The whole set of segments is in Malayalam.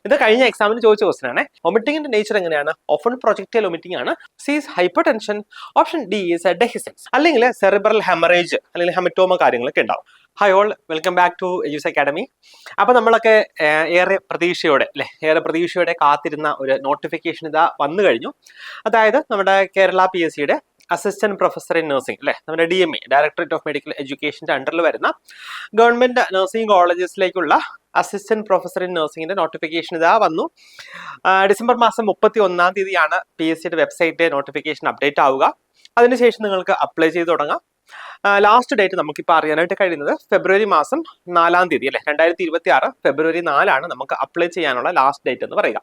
ഇത് കഴിഞ്ഞ എക്സാമിന് ചോദിച്ച ക്വസ്റ്റൻ ആണ്. വൊമിറ്റിംഗിന്റെ നേച്ചർ എങ്ങനെയാണ്? ഓഫൺ പ്രൊജക്ടൈൽ വൊമിറ്റിംഗ് ആണ്. C is hypertension. Option D is dehiscence, അല്ലെങ്കിൽ സെറിബ്രൽ ഹെമറേജ് അല്ലെങ്കിൽ ഹെമറ്റോമ കാര്യങ്ങളൊക്കെ ഉണ്ടാവും. Hi all, welcome back to Edus academy. അപ്പൊ നമ്മളൊക്കെ ഏറെ പ്രതീക്ഷയോടെ കാത്തിരുന്ന ഒരു നോട്ടിഫിക്കേഷൻ ഇതാ വന്നു കഴിഞ്ഞു. അതായത് നമ്മുടെ കേരള PSCയുടെ അസിസ്റ്റന്റ് പ്രൊഫസർ ഇൻ നഴ്സിംഗ് അല്ലെ, നമ്മുടെ DME ഡയറക്ടറേറ്റ് ഓഫ് മെഡിക്കൽ എഡ്യൂക്കേഷന്റെ അണ്ടറിൽ വരുന്ന ഗവൺമെന്റ് നഴ്സിംഗ് കോളേജസിലേക്കുള്ള അസിസ്റ്റന്റ് പ്രൊഫസർ ഇൻ നഴ്സിംഗിന്റെ നോട്ടിഫിക്കേഷൻ ഇതാ വന്നു. ഡിസംബർ മാസം 31-ാം തീയതിയാണ് PSCയുടെ വെബ്സൈറ്റ് നോട്ടിഫിക്കേഷൻ അപ്ഡേറ്റ് ആവുക. അതിനുശേഷം നിങ്ങൾക്ക് അപ്ലൈ ചെയ്ത് തുടങ്ങാം. ലാസ്റ്റ് ഡേറ്റ് നമുക്കിപ്പോൾ അറിയാനായിട്ട് കഴിയുന്നത് ഫെബ്രുവരി മാസം 4-ാം തീയതി അല്ലെ, 2026 ഫെബ്രുവരി 4 നമുക്ക് അപ്ലൈ ചെയ്യാനുള്ള ലാസ്റ്റ് ഡേറ്റ് എന്ന് പറയുക.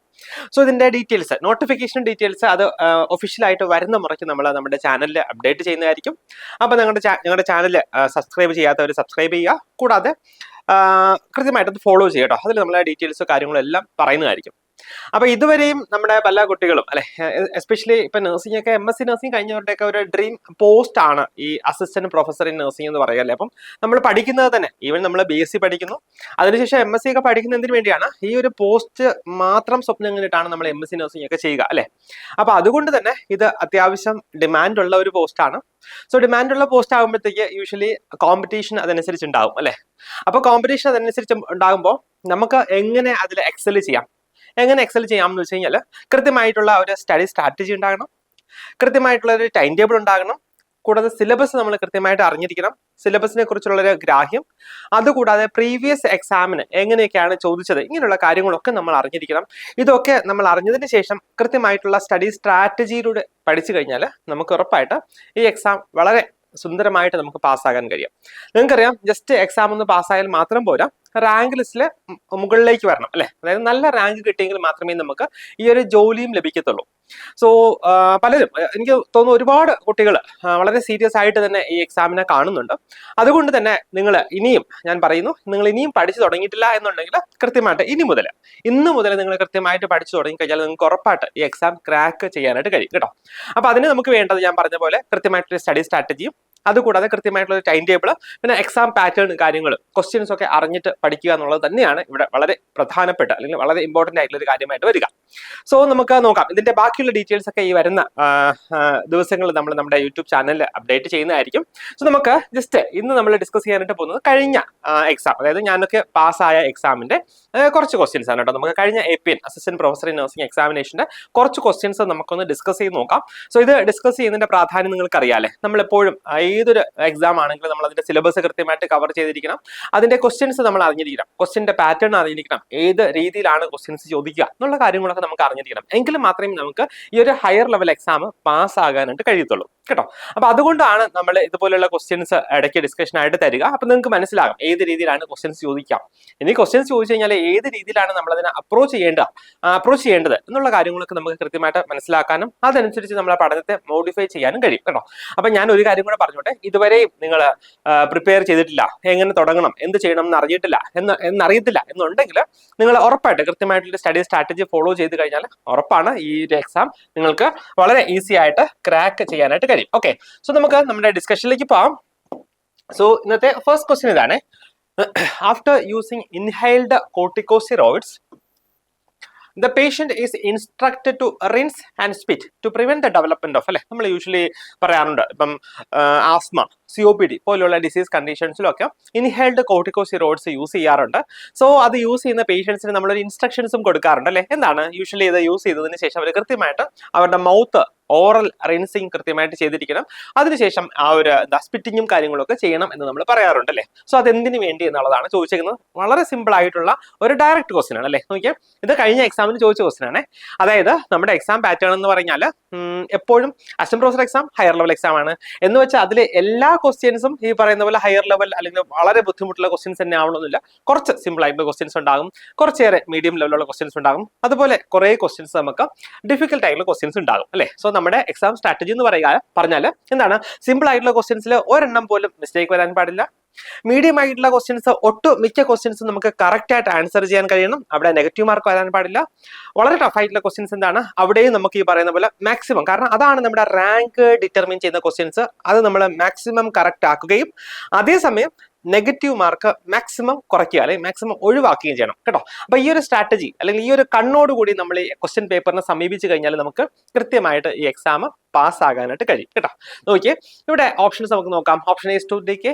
സോ ഇതിന്റെ ഡീറ്റെയിൽസ്, നോട്ടിഫിക്കേഷൻ ഡീറ്റെയിൽസ് അത് ഒഫീഷ്യലായിട്ട് വരുന്ന മുറയ്ക്ക് നമ്മൾ നമ്മുടെ ചാനലിൽ അപ്ഡേറ്റ് ചെയ്യുന്നതായിരിക്കും. അപ്പോൾ ഞങ്ങളുടെ ചാനൽ സബ്സ്ക്രൈബ് ചെയ്യാത്തവർ സബ്സ്ക്രൈബ് ചെയ്യുക. കൂടാതെ കൃത്യമായിട്ട് ഫോളോ ചെയ്യുക കേട്ടോ. അതിൽ നമ്മളെ ഡീറ്റെയിൽസ് കാര്യങ്ങളും എല്ലാം പറയുന്നതായിരിക്കും. അപ്പൊ ഇതുവരെയും നമ്മുടെ പല കുട്ടികളും അല്ലെ, എസ്പെഷ്യലി ഇപ്പൊ നഴ്സിംഗ് ഒക്കെ MSc നഴ്സിംഗ് കഴിഞ്ഞവരുടെയൊക്കെ ഒരു ഡ്രീം പോസ്റ്റ് ആണ് ഈ അസിസ്റ്റന്റ് പ്രൊഫസർ ഇൻ നഴ്സിംഗ് എന്ന് പറയുക അല്ലെ. അപ്പം നമ്മൾ പഠിക്കുന്നത് തന്നെ, ഈവൻ നമ്മൾ BSc പഠിക്കുന്നു, അതിനുശേഷം MSc ഒക്കെ പഠിക്കുന്നതിന് വേണ്ടിയാണ്. ഈ ഒരു പോസ്റ്റ് മാത്രം സ്വപ്നം കണ്ടിട്ടാണ് നമ്മൾ MSc നഴ്സിംഗ് ഒക്കെ ചെയ്യുക അല്ലെ. അപ്പൊ അതുകൊണ്ട് തന്നെ ഇത് അത്യാവശ്യം ഡിമാൻഡ് ഉള്ള ഒരു പോസ്റ്റ് ആണ്. സോ ഡിമാൻഡ് ഉള്ള പോസ്റ്റ് ആകുമ്പോഴത്തേക്ക് യൂഷ്വലി കോമ്പറ്റീഷൻ അതനുസരിച്ച് ഉണ്ടാവും അല്ലെ. അപ്പൊ കോമ്പറ്റീഷൻ അതനുസരിച്ച് ഉണ്ടാകുമ്പോൾ നമുക്ക് എങ്ങനെ അതിൽ എക്സൽ ചെയ്യാം എന്ന് വെച്ച് കഴിഞ്ഞാൽ കൃത്യമായിട്ടുള്ള ഒരു സ്റ്റഡി സ്ട്രാറ്റജി ഉണ്ടാകണം, കൃത്യമായിട്ടുള്ള ഒരു ടൈം ടേബിൾ ഉണ്ടാകണം, കൂടാതെ സിലബസ് നമ്മൾ കൃത്യമായിട്ട് അറിഞ്ഞിരിക്കണം, സിലബസിനെ കുറിച്ചുള്ള ഒരു ഗ്രാഹ്യം, അതുകൂടാതെ പ്രീവിയസ് എക്സാമിന് എങ്ങനെയൊക്കെയാണ് ചോദിച്ചത്, ഇങ്ങനെയുള്ള കാര്യങ്ങളൊക്കെ നമ്മൾ അറിഞ്ഞിരിക്കണം. ഇതൊക്കെ നമ്മൾ അറിഞ്ഞതിന് ശേഷം കൃത്യമായിട്ടുള്ള സ്റ്റഡി സ്ട്രാറ്റജിയിലൂടെ പഠിച്ചു കഴിഞ്ഞാൽ നമുക്ക് ഉറപ്പായിട്ട് ഈ എക്സാം വളരെ സുന്ദരമായിട്ട് നമുക്ക് പാസ്സാകാൻ കഴിയും. നിങ്ങൾക്കറിയാം, ജസ്റ്റ് എക്സാം ഒന്ന് പാസ്സായാൽ മാത്രം പോരാ, റാങ്ക് ലിസ്റ്റില് മുകളിലേക്ക് വരണം അല്ലെ. അതായത് നല്ല റാങ്ക് കിട്ടിയെങ്കിൽ മാത്രമേ നമുക്ക് ഈ ഒരു ജോലിയും ലഭിക്കത്തുള്ളൂ. സോ പലരും, എനിക്ക് തോന്നുന്നു ഒരുപാട് കുട്ടികൾ വളരെ സീരിയസ് ആയിട്ട് തന്നെ ഈ എക്സാമിനെ കാണുന്നുണ്ട്. അതുകൊണ്ട് തന്നെ ഞാൻ പറയുന്നു, നിങ്ങൾ ഇനിയും പഠിച്ചു തുടങ്ങിയിട്ടില്ല എന്നുണ്ടെങ്കിൽ കൃത്യമായിട്ട് ഇന്ന് മുതൽ നിങ്ങൾ കൃത്യമായിട്ട് പഠിച്ചു തുടങ്ങി കഴിഞ്ഞാൽ നിങ്ങൾക്ക് ഉറപ്പായിട്ട് ഈ എക്സാം ക്രാക്ക് ചെയ്യാനായിട്ട് കഴിയും കേട്ടോ. അപ്പൊ അതിന് നമുക്ക് വേണ്ടത് ഞാൻ പറഞ്ഞ പോലെ കൃത്യമായിട്ടൊരു സ്റ്റഡി സ്ട്രാറ്റജിയും, അതുകൂടാതെ കൃത്യമായിട്ടുള്ള ടൈം ടേബിൾ, പിന്നെ എക്സാം പാറ്റേൺ കാര്യങ്ങൾ, ക്വസ്റ്റ്യൻസ് ഒക്കെ അറിഞ്ഞിട്ട് പഠിക്കുക എന്നുള്ളത് തന്നെയാണ് ഇവിടെ വളരെ പ്രധാനപ്പെട്ട അല്ലെങ്കിൽ വളരെ ഇമ്പോർട്ടന്റ് ആയിട്ടുള്ള ഒരു കാര്യമായിട്ട് വരിക. സോ നമുക്ക് നോക്കാം. ഇതിന്റെ ബാക്കിയുള്ള ഡീറ്റെയിൽസ് ഒക്കെ ഈ വരുന്ന ദിവസങ്ങളിൽ നമ്മൾ നമ്മുടെ യൂട്യൂബ് ചാനലിൽ അപ്ഡേറ്റ് ചെയ്യുന്നതായിരിക്കും. സോ നമുക്ക് ജസ്റ്റ് ഇന്ന് നമ്മൾ ഡിസ്കസ് ചെയ്യാനായിട്ട് പോകുന്നത് കഴിഞ്ഞ എക്സാം, അതായത് ഞാനൊക്കെ പാസ്സായ എക്സാമിന്റെ കുറച്ച് ക്വസ്റ്റ്യൻസ് ആണ് കേട്ടോ. നമുക്ക് കഴിഞ്ഞ APN assistant professor in nursing എക്സാമിനേഷന്റെ കുറച്ച് ക്വസ്റ്റ്യൻസ് നമുക്കൊന്ന് ഡിസ്കസ് ചെയ്ത് നോക്കാം. സോ ഇത് ഡിസ്കസ് ചെയ്യുന്നതിന്റെ പ്രാധാന്യം നിങ്ങൾക്ക് അറിയാലേ. നമ്മളെപ്പോഴും ഏതൊരു എക്സാം ആണെങ്കിലും നമ്മൾ അതിന്റെ സിലബസ് കൃത്യമായിട്ട് കവർ ചെയ്തിരിക്കണം, അതിന്റെ ക്വസ്റ്റ്യൻസ് നമ്മൾ അറിഞ്ഞിരിക്കണം, ക്വസ്റ്റ്യന്റെ പാറ്റേൺ അറിഞ്ഞിരിക്കണം, ഏത് രീതിയിലാണ് ക്വസ്റ്റ്യൻസ് ചോദിക്കുക എന്നുള്ള കാര്യങ്ങളൊക്കെ നമുക്ക് അറിഞ്ഞിരിക്കണം. എങ്കിലും മാത്രമേ നമുക്ക് ഈ ഒരു ഹയർ ലെവൽ എക്സാം പാസ് ആകാനായിട്ട് കഴിയത്തുള്ളൂ കേട്ടോ. അപ്പൊ അതുകൊണ്ടാണ് നമ്മൾ ഇതുപോലുള്ള ക്വസ്റ്റ്യൻസ് ഇടയ്ക്ക് ഡിസ്കഷൻ ആയിട്ട് തരിക. അപ്പൊ നിങ്ങൾക്ക് മനസ്സിലാകും ഏത് രീതിയിലാണ് ക്വസ്റ്റ്യൻസ് ചോദിക്കാം. ഇനി ക്വസ്റ്റ്യൻസ് ചോദിച്ചു കഴിഞ്ഞാൽ ഏത് രീതിയിലാണ് നമ്മൾ അതിനെ അപ്രോച്ച് ചെയ്യേണ്ടത് എന്നുള്ള കാര്യങ്ങളൊക്കെ നമുക്ക് കൃത്യമായിട്ട് മനസ്സിലാക്കാനും അതനുസരിച്ച് നമ്മളെ പഠനത്തെ മോഡിഫൈ ചെയ്യാനും കഴിയും കേട്ടോ. അപ്പൊ ഞാൻ ഒരു കാര്യം കൂടെ പറഞ്ഞോട്ടെ, ഇതുവരെയും നിങ്ങൾ പ്രിപ്പയർ ചെയ്തിട്ടില്ല, എങ്ങനെ തുടങ്ങണം, എന്ത് ചെയ്യണം എന്നറിയത്തില്ല എന്നുണ്ടെങ്കിൽ നിങ്ങൾ ഉറപ്പായിട്ട് കൃത്യമായിട്ടുള്ള സ്റ്റഡി സ്ട്രാറ്റജി ഫോളോ ചെയ്ത് കഴിഞ്ഞാൽ ഉറപ്പാണ് ഈ ഒരു എക്സാം നിങ്ങൾക്ക് വളരെ ഈസി ആയിട്ട് ക്രാക്ക് ചെയ്യാനായിട്ട് കഴിയും. ഓക്കെ, സോ നമുക്ക് നമ്മുടെ ഡിസ്കഷനിലേക്ക് പോവാം. സോ ഇന്നത്തെ ഫസ്റ്റ് ക്വസ്റ്റ്യൻ ഇതാണ്. After using inhaled corticosteroids the patient is instructed to rinse and spit to prevent the development of അല്ലെ, നമ്മൾ യൂഷ്വലി പറയാറുണ്ട് ഇപ്പം ആസ്മ, COPD പോലുള്ള ഡിസീസ് കണ്ടീഷൻസിലൊക്കെ ഇൻഹെയിൽഡ് കോർട്ടിക്കോസ്റ്റെറോയിഡ്സ് യൂസ് ചെയ്യാറുണ്ട്. സോ അത് യൂസ് ചെയ്യുന്ന പേഷ്യൻസിന് നമ്മളൊരു ഇൻസ്ട്രക്ഷൻസും കൊടുക്കാറുണ്ട് അല്ലെ. എന്താണ് യൂഷ്വലി ഇത് യൂസ് ചെയ്തതിന് ശേഷം അവർ കൃത്യമായിട്ട് അവരുടെ മൗത്ത് ഓറൽ റിൻസിങ് കൃത്യമായിട്ട് ചെയ്തിരിക്കണം. അതിനുശേഷം ആ ഒരു സ്പിറ്റിങ്ങും കാര്യങ്ങളൊക്കെ ചെയ്യണം എന്ന് നമ്മൾ പറയാറുണ്ട് അല്ലെ. സോ അതെന്തിനു വേണ്ടി എന്നുള്ളതാണ് ചോദിച്ചിരിക്കുന്നത്. വളരെ സിമ്പിൾ ആയിട്ടുള്ള ഒരു ഡയറക്റ്റ് ക്വസ്റ്റ്യൻ ആണ് അല്ലെ. നോക്കിയാൽ ഇത് കഴിഞ്ഞ എക്സാമിന് ചോദിച്ച ക്വസ്റ്റ്യൻ ആണ്. അതായത് നമ്മുടെ എക്സാം പാറ്റേൺ എന്ന് പറഞ്ഞാൽ എപ്പോഴും assistant professor exam higher level exam ആണ് എന്ന് വെച്ചാൽ അതിലെ എല്ലാ ക്വസ്റ്റ്യൻസും ഈ പറയുന്ന പോലെ ഹയർ ലെവൽ അല്ലെങ്കിൽ വളരെ ബുദ്ധിമുട്ടുള്ള ക്വസ്റ്റ്യൻസ് തന്നെ ആവണമെന്നില്ല. കുറച്ച് സിമ്പിൾ ആയിട്ടുള്ള ക്വസ്റ്റ്യൻസ് ഉണ്ടാകും, കുറച്ചേറെ മീഡിയം ലെവലുള്ള ക്വസ്റ്റ്യൻസ് ഉണ്ടാകും, അതുപോലെ കുറെ ക്വസ്റ്റ്യൻസ് നമുക്ക് ഡിഫിക്കൽട്ട് ആയിട്ടുള്ള ക്വസ്റ്റ്യൻസ് ഉണ്ടാകും അല്ലെ. സോ നമ്മുടെ എക്സാം സ്ട്രാറ്റജി എന്ന് പറഞ്ഞാൽ എന്താണ്, സിമ്പിൾ ആയിട്ടുള്ള ക്വസ്റ്റ്യൻസിൽ ഒരെണ്ണം പോലും മിസ്റ്റേക്ക് വരാൻ പാടില്ല. മീഡിയം ആയിട്ടുള്ള ക്വസ്റ്റ്യൻസ് മിക്ക ക്വസ്റ്റ്യൻസും നമുക്ക് കറക്റ്റ് ആയിട്ട് ആൻസർ ചെയ്യാൻ കഴിയണം, അവിടെ നെഗറ്റീവ് മാർക്ക് വരാൻ പാടില്ല. വളരെ ടഫ് ആയിട്ടുള്ള ക്വസ്റ്റ്യൻസ് എന്താണ്, അവിടെയും നമുക്ക് ഈ പറയുന്ന പോലെ മാക്സിമം, കാരണം അതാണ് നമ്മുടെ റാങ്ക് ഡിറ്റർമിൻ ചെയ്യുന്ന ക്വസ്റ്റ്യൻസ്, അത് നമ്മൾ മാക്സിമം കറക്റ്റ് ആക്കുകയും അതേസമയം നെഗറ്റീവ് മാർക്ക് മാക്സിമം കുറയ്ക്കുക അല്ലെങ്കിൽ മാക്സിമം ഒഴിവാക്കുകയും ചെയ്യണം കേട്ടോ. അപ്പൊ ഈ ഒരു സ്ട്രാറ്റജി അല്ലെങ്കിൽ ഈ ഒരു കണ്ണോടുകൂടി നമ്മൾ ഈ ക്വസ്റ്റ്യൻ പേപ്പറിനെ സമീപിച്ചു കഴിഞ്ഞാൽ നമുക്ക് കൃത്യമായിട്ട് ഈ എക്സാം പാസ് ആകാനായിട്ട് കഴിയും കേട്ടോ. നോക്കിയേ, ഇവിടെ ഓപ്ഷൻസ് നമുക്ക് നോക്കാം. ഓപ്ഷൻ എ ടു ഡിക്ക്,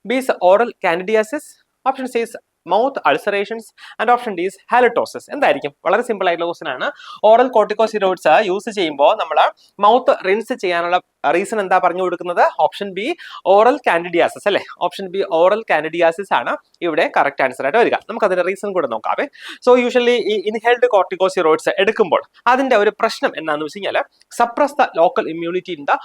B is oral candidiasis, option C is mouth ulcerations and option D is halitosis. എന്തായിരിക്കും? വളരെ സിമ്പിൾ ആയിട്ടുള്ള ക്വസ്റ്റൻ ആണ്. ഓറൽ കോർട്ടിക്കോസ്റ്റിറോയിഡ്സ് യൂസ് ചെയ്യുമ്പോൾ നമ്മൾ മൗത്ത് റിൻസ് ചെയ്യാനുള്ള റീസൺ എന്താ പറഞ്ഞു കൊടുക്കുന്നത്? ഓപ്ഷൻ ബി ഓറൽ കാൻഡിഡിയാസിസ് അല്ലെ. ഓപ്ഷൻ ബി ഓറൽ കാൻഡിഡിയാസിസ് ആണ് ഇവിടെ കറക്റ്റ് ആൻസർ ആയിട്ട് വരിക. നമുക്ക് അതിന്റെ റീസൺ കൂടെ നോക്കാവേ. സോ യൂഷ്വലി ഈ ഇൻഹേൽഡ് കോർട്ടിക്കോസ്റ്റിറോയിഡ്സ് എടുക്കുമ്പോൾ അതിന്റെ ഒരു പ്രശ്നം എന്താണെന്ന് വെച്ച് കഴിഞ്ഞാൽ suppress the local immunity in the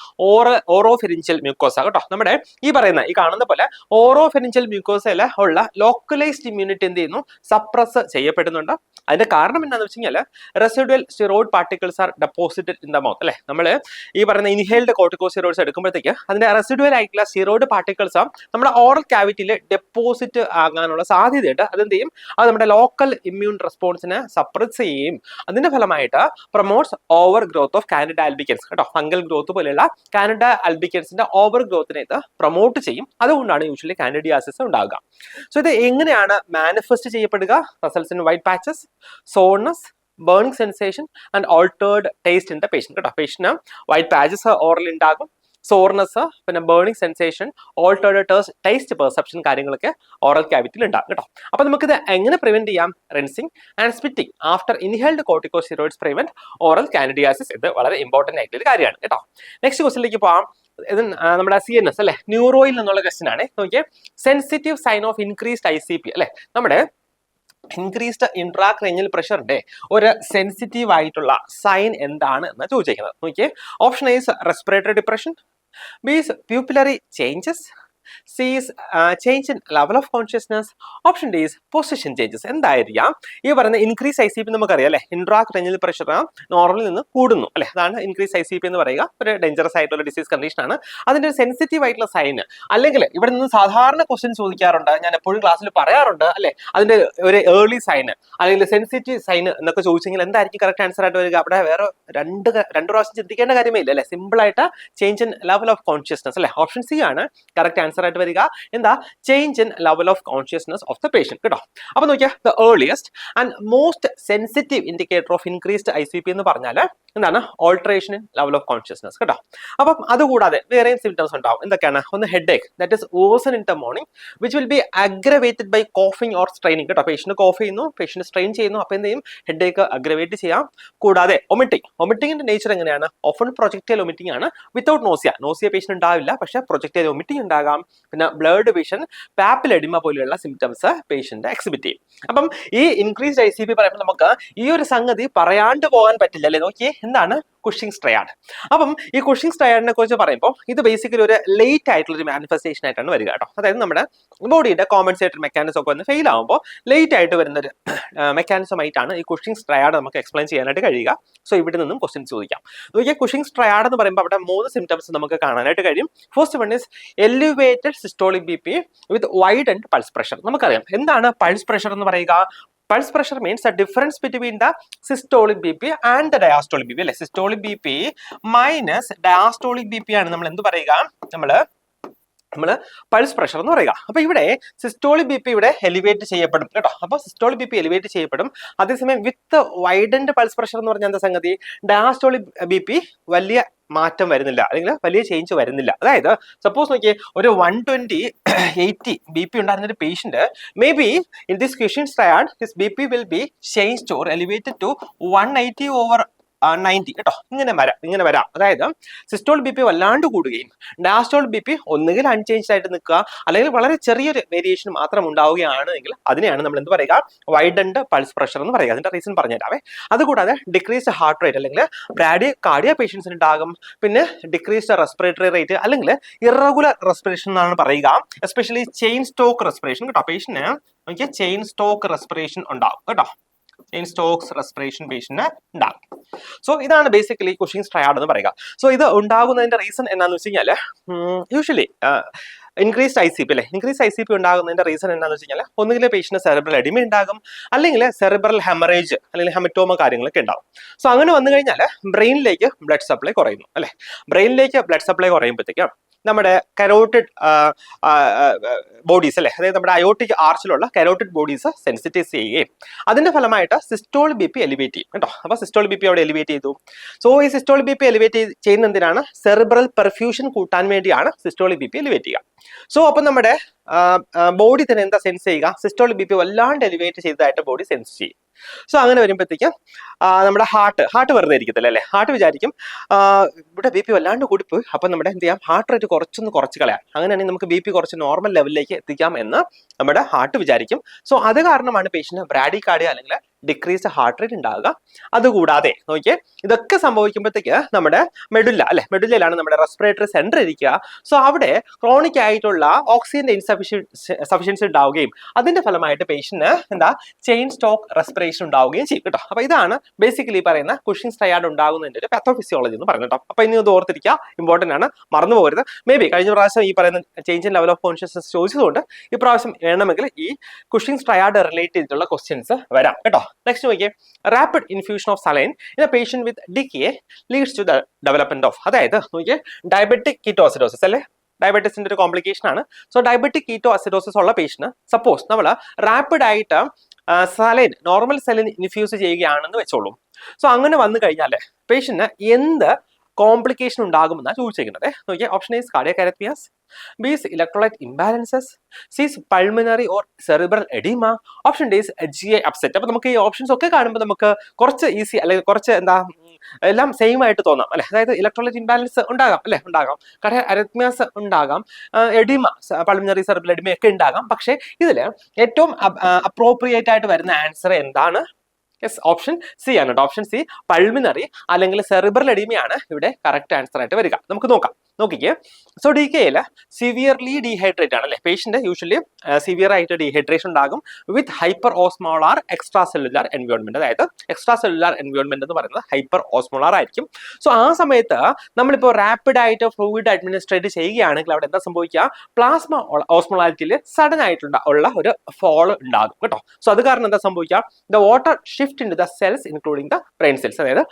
oropharyngeal mucosa കേട്ടോ. നമ്മുടെ ഈ പറയുന്ന ഈ കാണുന്ന പോലെ ഓറോഫെരിഞ്ചൽ മ്യൂക്കോസയിൽ ഉള്ള ലോക്കലൈസ്ഡ് ഇമ്മ്യൂണിറ്റി എന്ത് ചെയ്യുന്നു? സപ്രസ് ചെയ്യപ്പെടുന്നുണ്ട്. അതിന്റെ കാരണം എന്താണെന്ന് വെച്ച് കഴിഞ്ഞാൽ residual steroid particles R deposited in the mouth അല്ലെ. നമ്മൾ ഈ പറയുന്ന ഇൻഹേൽഡ് കോർട്ടിക്കോസ്റ്റിറോയിഡ്സ് എടുക്കുമ്പോഴത്തേക്ക് അതിന്റെ റെസിഡ്വൽ ആയിട്ടുള്ള സ്റ്റിറോയിഡ് പാർട്ടിക്കിൾസ് നമ്മുടെ ഓറൽ ക്യാവിറ്റിയിൽ ഡെപ്പോസിറ്റ് ആകാനുള്ള സാധ്യതയുണ്ട്. അതെന്ത് ചെയ്യും? അത് നമ്മുടെ ലോക്കൽ ഇമ്മ്യൂൺ റെസ്പോൺസിനെ സപ്രസ് ചെയ്യുകയും അതിന്റെ ഫലമായിട്ട് promotes over growth of Candida albicans കേട്ടോ. ഫംഗൽ ഗ്രോത്ത് പോലെയുള്ള കാൻഡിഡ ആൽബിക്കൻസിന്റെ ഓവർ ഗ്രോത്തിനെ ഇത് പ്രൊമോട്ട് ചെയ്യും. അതുകൊണ്ടാണ് യൂഷ്വലി കാൻഡിഡിയാസിസ് ഉണ്ടാകുക. സോ ഇത് എങ്ങനെയാണ് മാനിഫെസ്റ്റ് ചെയ്യപ്പെടുക? Results in white patches, soreness, burning sensation and altered taste in the patient കേട്ടോ. പേഷ്യന്റ് വൈറ്റ് പാച്ചസ് ഓറൽ ഉണ്ടാകും, സോർനെസ്, പിന്നെ burning sensation, altered taste perception കാര്യങ്ങളൊക്കെ ഓറൽ ക്യാവിറ്റിയിൽ ഉണ്ടാകും കേട്ടോ. അപ്പൊ നമുക്കിത് എങ്ങനെ പ്രിവെന്റ് ചെയ്യാം? Rinsing and spitting after inhaled corticosteroids prevent oral candidiasis. ഇത് വളരെ ഇമ്പോർട്ടന്റ് ആയിട്ടുള്ള ഒരു കാര്യമാണ് കേട്ടോ. നെക്സ്റ്റ് ക്വസ്റ്റിലേക്ക് പോകാം. ഇത് നമ്മുടെ CNS അല്ലെ, ന്യൂറോയിൽ നിന്നുള്ള ക്വസ്റ്റൻ ആണ്. നോക്കിയേ, sensitive sign of increased ICP അല്ലെ. നമ്മുടെ ഇൻക്രീസ്ഡ് ഇൻട്രാക്രേനിയൽ പ്രഷറിന്റെ ഒരു സെൻസിറ്റീവ് ആയിട്ടുള്ള സൈൻ എന്താണ് എന്ന് ചോദിച്ചിരിക്കുന്നത്. നോക്കിയേ, option A is respiratory depression, B is pupillary changes, C is change in level of consciousness, option D is position changes. എന്തായിരിക്കാം ഈ പറയുന്ന ഇൻക്രീസ് ICP? നമുക്കറിയാം അല്ലെ, ഇൻട്രാക്രേനിയൽ പ്രഷർ നോർമലിൽ നിന്ന് കൂടുന്നു അല്ലെ. അതാണ് ഇൻക്രീസ് ICP എന്ന് പറയുക. ഒരു ഡേഞ്ചറസ് ആയിട്ടുള്ള ഡിസീസ് കണ്ടീഷൻ ആണ്. അതിന്റെ ഒരു സെൻസിറ്റീവ് ആയിട്ടുള്ള സൈൻ അല്ലെങ്കിൽ ഇവിടെ നിന്ന് സാധാരണ ക്വസ്റ്റ്യൻ ചോദിക്കാറുണ്ട്, ഞാൻ എപ്പോഴും ക്ലാസ്സിൽ പറയാറുണ്ട് അല്ലെ, അതിന്റെ ഒരു ഏർലി സൈൻ അല്ലെങ്കിൽ സെൻസിറ്റീവ് സൈൻ എന്നൊക്കെ ചോദിച്ചെങ്കിൽ എന്തായിരിക്കും കറക്റ്റ് ആൻസർ ആയിട്ട് വരിക? അവിടെ വേറെ രണ്ട് പ്രാവശ്യം ചിന്തിക്കേണ്ട കാര്യമേ ഇല്ല അല്ലെ. സിമ്പിൾ ആയിട്ട് change in level of consciousness അല്ലെ. ഓപ്ഷൻ സി ആണ് കറക്റ്റ് ആൻസർ ആയിട്ട് വരിക. എന്താ? Change in level of consciousness of the patient കേട്ടോ. അപ്പൊ നോക്കിയാൽ the earliest and most sensitive indicator of increased ICP എന്ന് പറഞ്ഞാൽ എന്താണ്? Alteration in level of consciousness കേട്ടോ. അപ്പം അതുകൂടാതെ വേറെയും സിംറ്റംസ് ഉണ്ടാവും. എന്തൊക്കെയാണ്? ഒന്ന് headache, that is worse in the morning which will be aggravated by coughing or straining കേട്ടോ. പേഷ്യന്റ് കോഫ് ചെയ്യുന്നു, പേഷ്യന്റ് സ്ട്രെയിൻ ചെയ്യുന്നു, അപ്പൊ എന്ത് ചെയ്യും? ഹെഡേക്ക് അഗ്രവേറ്റ് ചെയ്യാം. കൂടാതെ ഒമിറ്റിംഗിന്റെ നേച്ചർ എങ്ങനെയാണ്? ഓഫൺ പ്രൊജക്ടൈൽ ഒമിറ്റിംഗ് ആണ് വിത്തൗട്ട് നോസിയ പേഷ്യന്റ് ഉണ്ടാവില്ല, പക്ഷെ പ്രൊജക്ടൈൽ ഒമിറ്റിംഗ് ഉണ്ടാകാം. പിന്നെ ബ്ലഡ് വിഷൻ, പാപ്പിൽ എഡിമ പോലെയുള്ള സിംറ്റംസ് പേഷ്യന്റ് എക്സിബിറ്റ് ചെയ്യും. അപ്പം ഈ ഇൻക്രീസ്ഡ് ICP പറയുമ്പോൾ നമുക്ക് ഈ ഒരു സംഗതി പറയാണ്ട് പോകാൻ പറ്റില്ല അല്ലെ. നോക്കിയേ, എന്താണ്? Cushing's triad. അപ്പം ഈ കുഷിംഗ്സ് ട്രയാഡിനെ കുറിച്ച് പറയുമ്പോൾ ഇത് ബേസിക്കലി ഒരു ലേറ്റ് ആയിട്ടുള്ള ഒരു മാനിഫെസ്റ്റേഷൻ ആയിട്ടാണ് വരിക കേട്ടോ. അതായത് നമ്മുടെ ബോഡിയുടെ കോമ്പൻസേറ്ററി മെക്കാനിസം ഒക്കെ ഒന്ന് ഫെയിൽ ആകുമ്പോൾ ലേറ്റ് ആയിട്ട് വരുന്ന ഒരു മെക്കാനിസം ആയിട്ടാണ് ഈ കുഷിംഗ്സ് ട്രയാഡ് നമുക്ക് എക്സ്പ്ലെയിൻ ചെയ്യാനായിട്ട് കഴിയുക. സോ ഇവിടെ നിന്നും ക്വസ്റ്റ്യൻ ചോദിക്കാം. നോക്കിയാൽ കുഷിംഗ്സ് ട്രയാഡ് എന്ന് പറയുമ്പോൾ അവിടെ 3 സിംറ്റംസ് നമുക്ക് കാണാനായിട്ട് കഴിയും. First one is elevated systolic BP with wide and pulse pressure. നമുക്കറിയാം എന്താണ് പൾസ് പ്രഷർ എന്ന് പറയുക. Pulse pressure means the difference between the systolic BP and the diastolic BP അല്ലെ. Systolic BP minus diastolic BP ആണ് നമ്മൾ എന്ത് പറയുക? നമ്മള് പൾസ് പ്രഷർ എന്ന് പറയുക. അപ്പൊ ഇവിടെ സിസ്റ്റോളിക് BP ഇവിടെ എലിവേറ്റ് ചെയ്യപ്പെടും കേട്ടോ. അപ്പൊ സിസ്റ്റോളിക് BP എലിവേറ്റ് ചെയ്യപ്പെടും. അതേസമയം വിത്ത് വൈഡൻഡ് പൾസ് പ്രഷർ എന്ന് പറഞ്ഞ എന്താ സംഗതി? ഡയാസ്റ്റോളിക് BP വലിയ മാറ്റം വരുന്നില്ല അല്ലെങ്കിൽ വലിയ ചേഞ്ച് വരുന്നില്ല. അതായത് സപ്പോസ് നോക്കിയേ, ഒരു 120/80 BP ഉണ്ടായിരുന്ന ഒരു patient may be in this questions triad his BP will be changed or elevated to 180/90 കേട്ടോ. ഇങ്ങനെ വരാം. അതായത് സിസ്റ്റോളിക് BP വല്ലാണ്ട് കൂടുകയും ഡയാസ്റ്റോളിക് BP ഒന്നുകിൽ അൺചേഞ്ച്ഡ് ആയിട്ട് നിൽക്കുക അല്ലെങ്കിൽ വളരെ ചെറിയൊരു വേരിയേഷൻ മാത്രം ഉണ്ടാവുകയാണെങ്കിൽ അതിനെയാണ് നമ്മൾ എന്ത് പറയുക? വൈഡൻഡ് പൾസ് പ്രഷർ എന്ന് പറയുക. അതിന്റെ റീസൺ പറഞ്ഞുതരാവേ. അതുകൂടാതെ ഡിക്രീസ്ഡ് ഹാർട്ട് റേറ്റ് അല്ലെങ്കിൽ കാർഡിയ പേഷ്യൻസിന് ഉണ്ടാകും. പിന്നെ ഡിക്രീസ്ഡ് റെസ്പിറേറ്ററി റേറ്റ് അല്ലെങ്കിൽ ഇറഗുലർ റെസ്പിറേഷൻ എന്നാണ് പറയുക. എസ്പെഷ്യലി ചെയിൻ സ്റ്റോക്ക് റെസ്പിറേഷൻ കേട്ടോ. പേഷ്യന്റിന് ചെയിൻ സ്റ്റോക്ക് റെസ്പിറേഷൻ ഉണ്ടാവും കേട്ടോ. ചെയിൻ സ്റ്റോക്സ് റെസ്പിറേഷൻ പേഷ്യന്റിന് ഉണ്ടാകും. സോ ഇതാണ് ബേസിക്കലി കുഷിംഗ്സ് ട്രയാഡ് എന്ന് പറയുക. സോ ഇത് ഉണ്ടാകുന്നതിന്റെ റീസൺ എന്താണെന്ന് വെച്ച് കഴിഞ്ഞാൽ യൂഷ്വലി ഇൻക്രീസ്ഡ് ICP അല്ലെ. ഇൻക്രീസ് ICP ഉണ്ടാകുന്നതിന്റെ റീസൺ എന്താണെന്ന് വെച്ച് കഴിഞ്ഞാൽ ഒന്നുകിൽ പേഷ്യന്റ് സെറിബ്രൽ എഡിമ ഉണ്ടാകും അല്ലെങ്കിൽ സെറിബ്രൽ ഹെമറേജ് അല്ലെങ്കിൽ ഹെമറ്റോമ കാര്യങ്ങളൊക്കെ ഉണ്ടാവും. സോ അങ്ങനെ വന്നു കഴിഞ്ഞാൽ ബ്രെയിനിലേക്ക് ബ്ലഡ് സപ്ലൈ കുറയുന്നു അല്ലെ. ബ്രെയിനിലേക്ക് ബ്ലഡ് സപ്ലൈ കുറയുമ്പോഴത്തേക്കും നമ്മുടെ കരോട്ടിഡ് ബോഡീസ് അല്ലെ, അതായത് നമ്മുടെ അയോട്ടിക് ആർച്ചിലുള്ള കരോട്ടിഡ് ബോഡീസ് സെൻസിറ്റൈസ് ചെയ്യുകയും അതിന്റെ ഫലമായിട്ട് സിസ്റ്റോൾ ബി പി എലിവേറ്റ് ചെയ്യും കേട്ടോ. അപ്പൊ സിസ്റ്റോൾ ബി പി അവിടെ എലിവേറ്റ് ചെയ്തു. സോ ഈ സിസ്റ്റോൾ ബി പി എലിവേറ്റ് ചെയ്യുന്ന എന്തിനാണ്? സെറിബ്രൽ പെർഫ്യൂഷൻ കൂട്ടാൻ വേണ്ടിയാണ് സിസ്റ്റോളിക് ബി പി എലിവേറ്റ് ചെയ്യുക. സോ അപ്പൊ നമ്മുടെ ബോഡി തന്നെ എന്താ സെൻസ് ചെയ്യുക? സിസ്റ്റോളിക് ബി പി വല്ലാണ്ട് എലിവേറ്റ് ചെയ്തതായിട്ട് ബോഡി സെൻസ് ചെയ്യും. സോ അങ്ങനെ വരുമ്പോഴത്തേക്കും നമ്മുടെ ഹാർട്ട് വെറുതെ ഇരിക്കത്തില്ല അല്ലെ, ഹാർട്ട് വിചാരിക്കും ഇവിടെ ബി പി വല്ലാണ്ട് കൂടിപ്പോയി, അപ്പൊ നമ്മുടെ എന്ത് ചെയ്യാം, ഹാർട്ട് റേറ്റ് കുറച്ച് കളയാം, അങ്ങനെയാണെങ്കിൽ നമുക്ക് ബി പി കുറച്ച് നോർമൽ ലെവലിലേക്ക് എത്തിക്കാം എന്ന് നമ്മുടെ ഹാർട്ട് വിചാരിക്കും. സോ അത് കാരണമാണ് പേഷ്യന്റ് ബ്രാഡികാർഡിയ അല്ലെങ്കിൽ ഡിക്രീസ്ഡ് ഹാർട്ട് റേറ്റ് ഉണ്ടാകുക. അതുകൂടാതെ നോക്കിയേ, ഇതൊക്കെ സംഭവിക്കുമ്പോഴത്തേക്ക് നമ്മുടെ മെഡുല്ല അല്ലെ, മെഡുല്ലയിലാണ് നമ്മുടെ റെസ്പിറേറ്ററി സെന്റർ ഇരിക്കുക. സോ അവിടെ ക്രോണിക് ആയിട്ടുള്ള ഓക്സിജന്റെ സഫിഷ്യൻസി ഉണ്ടാവുകയും അതിന്റെ ഫലമായിട്ട് പേഷ്യന്റിന് എന്താ ചെയിൻ സ്റ്റോക്ക് റെസ്പിറേഷൻ ഉണ്ടാവുകയും ചെയ്യും കേട്ടോ. അപ്പൊ ഇതാണ് ബേസിക്കലി പറയുന്ന കുഷിംഗ്സ് ട്രയാഡ് ഉണ്ടാകുന്നതിന്റെ ഒരു പാത്തോഫിസിയോളജി എന്ന് പറഞ്ഞു കേട്ടോ. അപ്പൊ ഇനി ഇത് ഓർത്തിരിക്കുക, ഇമ്പോർട്ടന്റ് ആണ്, മറന്നു പോകരുത്. മേ ബി കഴിഞ്ഞ പ്രാവശ്യം ഈ പറയുന്ന change in level of consciousness ചോദിച്ചതുകൊണ്ട് ഈ പ്രാവശ്യം വേണമെങ്കിൽ ഈ കുഷിംഗ്സ് ട്രയാഡ് റിലേറ്റ് ചെയ്തിട്ടുള്ള ക്വസ്റ്റ്യൻസ് വരാം കേട്ടോ. നെക്സ്റ്റ് നോക്കിയേ, rapid infusion of saline in a patient with DK leads to the development of, അതായത് നോക്കിയേ ഡയബറ്റിക് കീറ്റോസിഡോസിസ് അല്ലെ, ഡയബറ്റീസിന്റെ ഒരു കോംപ്ലിക്കേഷൻ ആണ്. സോ ഡയബറ്റിക് കീറ്റോസിഡോസിസ് ഉള്ള പേഷ്യന്റ് സപ്പോസ് നമ്മൾ റാപ്പിഡ് ആയിട്ട് സലൈൻ, നോർമൽ സലൈൻ ഇൻഫ്യൂസ് ചെയ്യുകയാണെന്ന് വെച്ചോളൂ. സോ അങ്ങനെ വന്നു കഴിഞ്ഞാൽ പേഷ്യന്റിന് എന്ത് കോംപ്ലിക്കേഷൻ ഉണ്ടാകുമെന്നാണ് ചോദിച്ചിരിക്കുന്നത്. നോക്കിയേ, option is cardiac arrhythmias, B is electrolyte imbalances, C is pulmonary or cerebral oedema, option D is GI upset. അപ്പൊ നമുക്ക് ഈ ഓപ്ഷൻസ് ഒക്കെ കാണുമ്പോൾ നമുക്ക് കുറച്ച് ഈസി അല്ലെങ്കിൽ കുറച്ച് എന്താ എല്ലാം സെയിം ആയിട്ട് തോന്നാം അല്ലെ. അതായത് ഇലക്ട്രോലൈറ്റ് ഇംബാലൻസ് ഉണ്ടാകാം അല്ലെ, ഉണ്ടാകാം, കാർഡിയാക് അരിത്മിയാസ് ഉണ്ടാകാം, എഡിമ, പൾമിനറി സെറിബ്രൽ എഡിമ ഒക്കെ ഉണ്ടാകാം. പക്ഷേ ഇതിൽ ഏറ്റവും അപ്രോപ്രിയേറ്റ് ആയിട്ട് വരുന്ന ആൻസർ എന്താണ്? യെസ്, ഓപ്ഷൻ സി ആണ് കേട്ടോ. ഓപ്ഷൻ സി പൾമിനറി അല്ലെങ്കിൽ സെറിബ്രൽ എഡിമയാണ് ഇവിടെ കറക്റ്റ് ആൻസർ ആയിട്ട് വരിക. നമുക്ക് നോക്കാം. നോക്കിക്കേ, സോ DKയിൽ സിവിയർലി ഡീഹൈഡ്രേറ്റ് ആണ് അല്ലെ പേഷ്യന്റ്. യൂഷ്വലി സിവിയർ ആയിട്ട് ഡീഹൈഡ്രേഷൻ ഉണ്ടാകും വിത്ത് ഹൈപ്പർ ഓസ്മോളാർ എക്സ്ട്രാ സെല്ലുലാർ എൻവയോൺമെന്റ്. അതായത് എക്സ്ട്രാ സെല്ലുലാർ എൻവയോൺമെന്റ് എന്ന് പറയുന്നത് ഹൈപ്പർ ഓസ്മോളാർ ആയിരിക്കും. സോ ആ സമയത്ത് നമ്മളിപ്പോൾ റാപ്പിഡ് ആയിട്ട് ഫ്ലൂയിഡ് അഡ്മിനിസ്ട്രേറ്റ് ചെയ്യുകയാണെങ്കിൽ അവിടെ എന്താ സംഭവിക്കുക? പ്ലാസ്മ ഓസ്മോളാരിറ്റിയിൽ സഡൻ ആയിട്ടുള്ള ഒരു ഫോൾ ഉണ്ടാകും കേട്ടോ. സോ അത് കാരണം എന്താ സംഭവിക്കുക? The water shift into the cells including the brain cells. അതായത്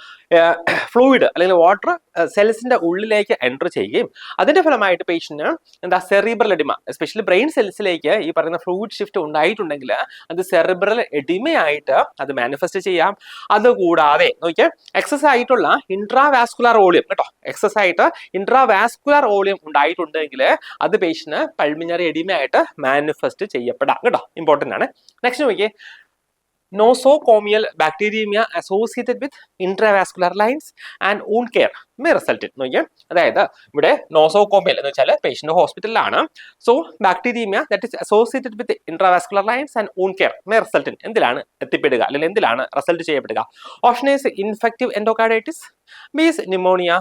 ഫ്ലൂയിഡ് അല്ലെങ്കിൽ വാട്ടർ സെൽസിന്റെ ഉള്ളിലേക്ക് എൻറ്റർ ചെയ്യുകയും അതിന്റെ ഫലമായിട്ട് പേഷ്യന്റിന് എന്താ സെറിബ്രൽ എഡിമ, എസ്പെഷ്യലി ബ്രെയിൻ സെൽസിലേക്ക് ഈ പറയുന്ന ഫ്ലൂയിഡ് ഷിഫ്റ്റ് ഉണ്ടായിട്ടുണ്ടെങ്കിൽ അത് സെറിബ്രൽ എഡിമയായിട്ട് അത് മാനിഫെസ്റ്റ് ചെയ്യാം. അതുകൂടാതെ നോക്കിയാൽ എക്സസ് ആയിട്ടുള്ള ഇൻട്രാവാസ്കുലർ വോളിയം കേട്ടോ, എക്സസ് ആയിട്ട് ഇൻട്രാവാസ്കുലർ വോളിയം ഉണ്ടായിട്ടുണ്ടെങ്കിൽ അത് പേഷ്യന്റിന് പൾമിനറി എഡിമ ആയിട്ട് മാനിഫെസ്റ്റ് ചെയ്യപ്പെടാം കേട്ടോ. ഇമ്പോർട്ടന്റ് ആണ്. നെക്സ്റ്റ് നോക്കിയേ, nosocomial bacteremia associated with intravascular lines and wound care may result in. നോക്കിയാൽ അതായത് ഇവിടെ നോസോകോമിയൽ എന്ന് വെച്ചാൽ പേഷ്യന്റ് ഹോസ്പിറ്റലിലാണ്. So bacteremia that is associated with intravascular lines and wound care may result in എന്തിലാണ് എത്തിപ്പെടുക അല്ലെങ്കിൽ എന്തിലാണ് റിസൾട്ട് ചെയ്യപ്പെടുക? Option A infective endocarditis, B is pneumonia,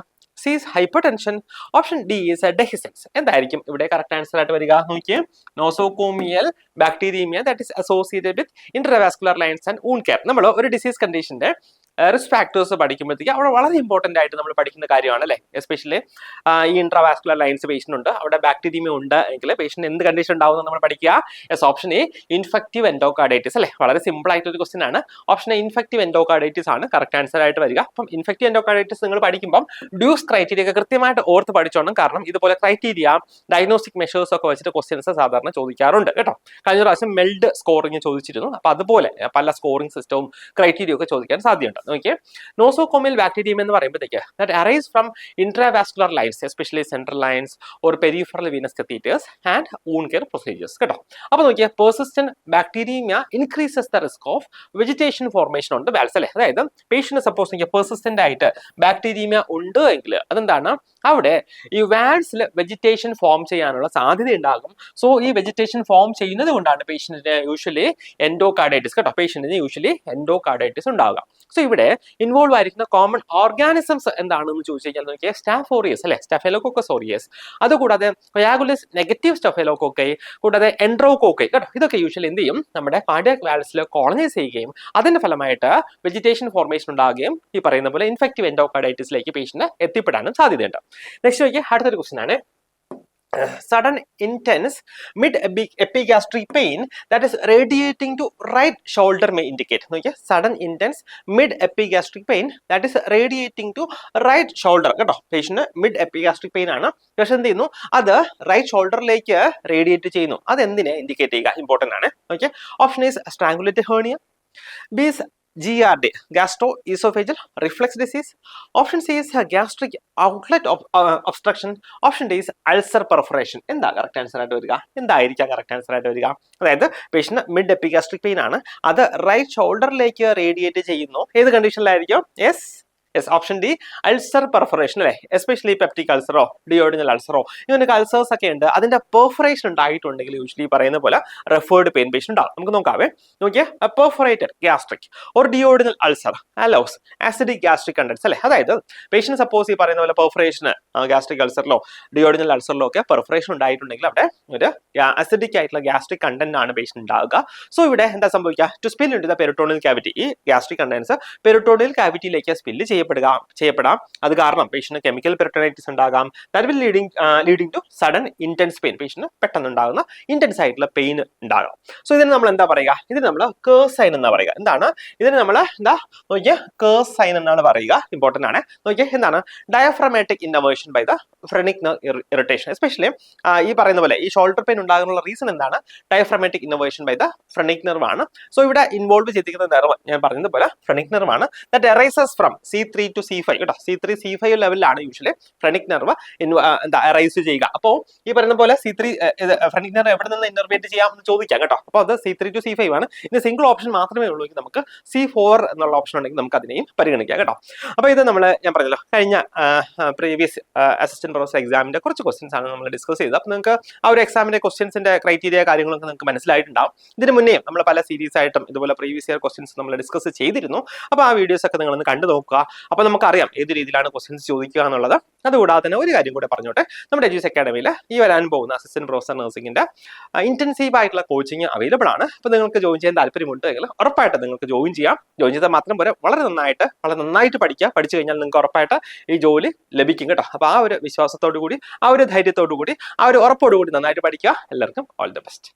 C is hypertension, option D is dehiscence. എന്തായിരിക്കും ഇവിടെ കറക്റ്റ് ആൻസർ ആയിട്ട് വരിക? നോക്കിയേ, nosocomial bacteremia that is associated with intervascular lines and wound care. നമ്മൾ ഒരു ഡിസീസ് കണ്ടീഷന്റെ റിസ്ക് ഫാക്ടേഴ്സ് പഠിക്കുമ്പോഴത്തേക്ക് അവിടെ വളരെ ഇമ്പോർട്ടന്റ് ആയിട്ട് നമ്മൾ പഠിക്കുന്ന കാര്യമാണ് അല്ലേ. എസ്പെഷ്യലി ഈ ഇൻട്രാവാസ്കുലർ ലൈൻസ് പേഷ്യന്റ് ഉണ്ട്, അവിടെ ബാക്ടീരിയമ ഉണ്ട് എങ്കിൽ പേഷ്യന്റ് എന്ത് കണ്ടീഷൻ ഉണ്ടാവും നമ്മൾ പഠിക്കുക? Yes, option A infective endocarditis അല്ലേ. വളരെ സിമ്പിൾ ആയിട്ടൊരു ക്വസ്റ്റൻ ആണ്. ഓപ്ഷൻ എ ഇൻഫെക്റ്റീവ് എൻഡോകാർഡൈറ്റിസ് ആണ് കറക്റ്റ് ആൻസർ ആയിട്ട് വരിക. അപ്പം ഇൻഫെക്റ്റീവ് എൻഡോകാർഡൈറ്റിസ് നിങ്ങൾ പഠിക്കുമ്പോൾ ഡ്യൂസ് ക്രൈറ്റീരിയ ഒക്കെ കൃത്യമായിട്ട് ഓർത്ത് പഠിച്ചോണം. കാരണം ഇതുപോലെ ക്രൈറ്റീരിയ ഡയഗ്നോസ്റ്റിക് മെഷേഴ്സ് ഒക്കെ വെച്ചിട്ട് ക്വസ്റ്റ്യൻസ് സാധാരണ ചോദിക്കാറുണ്ട് കേട്ടോ. കഴിഞ്ഞ പ്രാവശ്യം മെൽഡ് സ്കോറിംഗ് ചോദിച്ചിരുന്നു. അപ്പൊ അതുപോലെ പല സ്കോറിംഗ് സിസ്റ്റവും ക്രൈറ്റീരിയ ഒക്കെ ചോദിക്കാൻ സാധ്യതയുണ്ട്. നോക്കിയേ, നോസോകോമിയൽ ബാക്ടീരിയം എന്ന് പറയുമ്പോഴത്തേക്ക് that arise from intravascular lines especially central lines or peripheral venous catheters and wound care procedures കേട്ടോ. അപ്പൊ നോക്കിയാൽ persistent bacteraemia increases the risk of vegetation formation on the valves അല്ലേ. അതായത് പേഷ്യന്റ് സപ്പോസ് നോക്കിയാൽ പെർസിസ്റ്റന്റ് ആയിട്ട് ബാക്ടീരിയമ ഉണ്ട് എങ്കിൽ അതെന്താണ്, അവിടെ ഈ വാൽസിൽ വെജിറ്റേഷൻ ഫോം ചെയ്യാനുള്ള സാധ്യത ഉണ്ടാകും. സോ ഈ വെജിറ്റേഷൻ ഫോം ചെയ്യുന്നത് കൊണ്ടാണ് പേഷ്യന്റിന് യൂഷ്വലി എൻഡോകാർഡൈറ്റിസ് കേട്ടോ, പേഷ്യന്റിന് യൂഷ്വലി എൻഡോകാർഡൈറ്റിസ് ഉണ്ടാവുക. സോ ഇവിടെ ഇൻവോൾവ് ആയിരിക്കുന്ന കോമൺ ഓർഗാനിസംസ് എന്താണെന്ന് ചോദിച്ചു കഴിഞ്ഞാൽ നോക്കിയാൽ സ്റ്റാഫോറിയസ് അല്ലെ, സ്റ്റഫൈലോകോക്കസ് ഓറിയസ്, അതുകൂടാതെ കൊയാഗുലസ് നെഗറ്റീവ് സ്റ്റഫൈലോകോക്കൈ, കൂടാതെ എൻഡ്രോകോക്കൈ കേട്ടോ. ഇതൊക്കെ യൂഷ്വലി എന്ത് ചെയ്യും, നമ്മുടെ കാർഡിയാക് വാൽവ്സിൽ കോളനൈസ് ചെയ്യുകയും അതിന്റെ ഫലമായിട്ട് വെജിറ്റേഷൻ ഫോർമേഷൻ ഉണ്ടാകുകയും ഈ പറയുന്ന പോലെ ഇൻഫെക്റ്റീവ് എൻഡോകാർഡൈറ്റിസിലേക്ക് പേഷ്യന്റ് എത്തിപ്പെടാനും സാധ്യതയുണ്ട്. നെക്സ്റ്റ് നോക്കിയാൽ അടുത്തൊരു ക്വസ്റ്റൻ ആണ്, sudden intense mid epigastric pain that is radiating to right shoulder may indicate. നോക്കിയേ, sudden intense mid epigastric pain that is radiating to right shoulder. കേട്ടോ, പേഷ്യന്റ് മിഡ് എപ്പിഗാസ്ട്രിക് പെയിൻ ആണ്, പക്ഷെ എന്ത് ചെയ്യുന്നു, അത് റൈറ്റ് ഷോൾഡറിലേക്ക് റേഡിയേറ്റ് ചെയ്യുന്നു. അത് എന്തിനെ ഇൻഡിക്കേറ്റ് ചെയ്യുക, ഇമ്പോർട്ടന്റ് ആണ്. Okay, option is സ്ട്രാങ്കുലേറ്റഡ് hernia, B is GERD, gastroesophageal reflux disease. Option C is gastric outlet obstruction. Option D is ulcer perforation. എന്താ കറക്റ്റ് ആൻസർ ആയിട്ട് വരിക, എന്തായിരിക്കാം കറക്റ്റ് ആൻസർ ആയിട്ട് വരിക? അതായത് പേഷ്യന്റ് മിഡ് എപ്പിഗാസ്ട്രിക് പെയിൻ ആണ്, അത് റൈറ്റ് ഷോൾഡറിലേക്ക് റേഡിയേറ്റ് ചെയ്യുന്നു. ഏത് കണ്ടീഷനിലായിരിക്കും? Yes, option D, ulcer perforation അല്ലേ, എസ്പെഷ്യലി പെപ്റ്റിക് അൾസറോ ഡിയോഡിനൽ അൾസറോ ഇങ്ങനെയൊക്കെ അൾസേഴ്സ് ഒക്കെ ഉണ്ട്, അതിന്റെ പെർഫറേഷൻ ഉണ്ടായിട്ടുണ്ടെങ്കിൽ യൂഷ്വലി പറയുന്ന പോലെ റെഫേർഡ് പെയിൻ പേഷ്യന്റ് ഉണ്ടാവും. നമുക്ക് നോക്കാവേ. നോക്കിയേ, perforated gastric or duodenal ulcer allows acidic gastric contents അല്ലേ. അതായത് പേഷ്യന്റ് സപ്പോസ് ഈ പറയുന്ന പോലെ പെർഫറേഷൻ ഗ്യാസ്ട്രിക് അൾസറിലോ ഡിയോഡിനൽ അൾസറിലോ ഒക്കെ പെർഫറേഷൻ ഉണ്ടായിട്ടുണ്ടെങ്കിൽ അവിടെ ഒരു അസിഡിക് ആയിട്ടുള്ള ഗ്യാസ്ട്രിക് കണ്ടന്റ് ആണ് പേഷ്യന്റ് ഉണ്ടാവുക. സോ ഇവിടെ എന്താ സംഭവിക്കുക, to spill into the peritoneal cavity, ഈ ഗ്യാസ്ട്രിക് കണ്ടൻസ് പെരിട്ടോണിയൽ ക്യാവിറ്റിയിലേക്ക് സ്പില്ല് ചെയ്യപ്പെടാം. അത് കാരണം പേഷ്യന്റ് കെമിക്കൽ പെരിട്ടോണൈറ്റിസ് ഉണ്ടാകാം. That will leading to sudden intense pain, patient പെട്ടെന്ന് ഉണ്ടാകുന്ന ഇന്റൻസ് ആയിട്ടുള്ള പെയിൻ ഉണ്ടാകാം. സോ ഇതിന് നമ്മൾ എന്താ പറയുക, ഇതിന് നമ്മൾ കേഴ്സ് സൈൻ എന്നാ പറയുക. എന്താണ് ഇതിന് നമ്മൾ നോക്കിയേ, കേഴ്സ് സൈൻ എന്നാണ് പറയുക. ഇമ്പോർട്ടന്റ് ആണ്. നോക്കിയേ, എന്താണ് diaphragmatic innervation by the phrenic nerve irritation. Especially ഈ പറയുന്ന പോലെ ഈ ഷോൾഡർ പെയിൻ ഉണ്ടാകാനുള്ള റീസൺ എന്താണ്, diaphragmatic innervation by the phrenic nerve ആണ്. സോ ഇവിടെ ഇൻവോൾവ് ചെയ്തിരിക്കുന്ന നെർവ് ഞാൻ പറഞ്ഞതുപോലെ ഫ്രെനിക് നെർവ് ആണ്. That arises from C3 to C5 കേട്ടോ. C3 C5 ലെവലിലാണ് യൂഷ്വലി ഫ്രെനിക് നെർവ് അറൈസ് ചെയ്യുക. അപ്പോൾ ഈ പറയുന്ന പോലെ C3 ഫ്രെനിക് നെർവ് എവിടെ നിന്ന് ഇന്നർവേറ്റ് ചെയ്യാം എന്ന് ചോദിക്കാം കേട്ടോ. അപ്പോൾ അത് C3 to C5 ആണ്. ഇത് സിംഗിൾ ഓപ്ഷൻ മാത്രമേ ഉള്ളൂ. നമുക്ക് C4 എന്നുള്ള ഓപ്ഷൻ ഉണ്ടെങ്കിൽ നമുക്ക് അതിനെയും പരിഗണിക്കാം കേട്ടോ. അപ്പോൾ ഇത് ഞാൻ പറഞ്ഞല്ലോ, കഴിഞ്ഞ പ്രീവിയസ് അസിസ്റ്റന്റ് പ്രൊഫസർ എക്സാമിന്റെ കുറച്ച് ക്വസ്റ്റ്യൻസ് ആണ് നമ്മൾ ഡിസ്കസ് ചെയ്തത്. അപ്പോൾ നിങ്ങൾക്ക് ആ ഒരു എക്സാമിന്റെ ക്വസ്റ്റ്യൻസിന്റെ ക്രൈറ്റീരിയ കാര്യങ്ങളൊക്കെ നിങ്ങൾക്ക് മനസ്സിലായിട്ടുണ്ടാവും. ഇതിന് മുന്നേ നമ്മൾ പല സീരീസ് ആയിട്ടും ഇതുപോലെ പ്രീവിയസ് ഇയർ ക്വസ്റ്റ്യൻസ് നമ്മൾ ഡിസ്കസ് ചെയ്തിരുന്നു. അപ്പോൾ ആ വീഡിയോസ് ഒക്കെ നിങ്ങളൊന്ന് കണ്ടു നോക്കുക. അപ്പോൾ നമുക്കറിയാം ഏത് രീതിയിലാണ് ക്വസ്റ്റ്യൻസ് ചോദിക്കുക എന്നുള്ളത്. അതുകൂടാതെ തന്നെ ഒരു കാര്യം കൂടെ പറഞ്ഞോട്ടെ, നമ്മുടെ എജ്യൂസ് അക്കാഡമിയിൽ ഈ വരാൻ പോകുന്ന അസിസ്റ്റന്റ് പ്രൊഫസർ നഴ്സിംഗിന്റെ ഇന്റൻസീവ് ആയിട്ടുള്ള കോച്ചിങ് അവൈലബിൾ ആണ്. അപ്പോൾ നിങ്ങൾക്ക് ജോയിൻ ചെയ്യാൻ താല്പര്യമുണ്ടെങ്കിൽ ഉറപ്പായിട്ട് നിങ്ങൾക്ക് ജോയിൻ ചെയ്യാം. ജോയിൻ ചെയ്താൽ മാത്രം പോരെ, വളരെ നന്നായിട്ട് പഠിക്കുക. പഠിച്ചു കഴിഞ്ഞാൽ നിങ്ങൾക്ക് ഉറപ്പായിട്ട് ഈ ജോലി ലഭിക്കും കേട്ടോ. അപ്പോൾ ആ ഒരു വിശ്വാസത്തോടു കൂടി, ആ ഒരു ധൈര്യത്തോടു കൂടി, ആ ഒരു ഉറപ്പോടു കൂടി നന്നായിട്ട് പഠിക്കുക. എല്ലാവർക്കും ഓൾ ദി ബെസ്റ്റ്.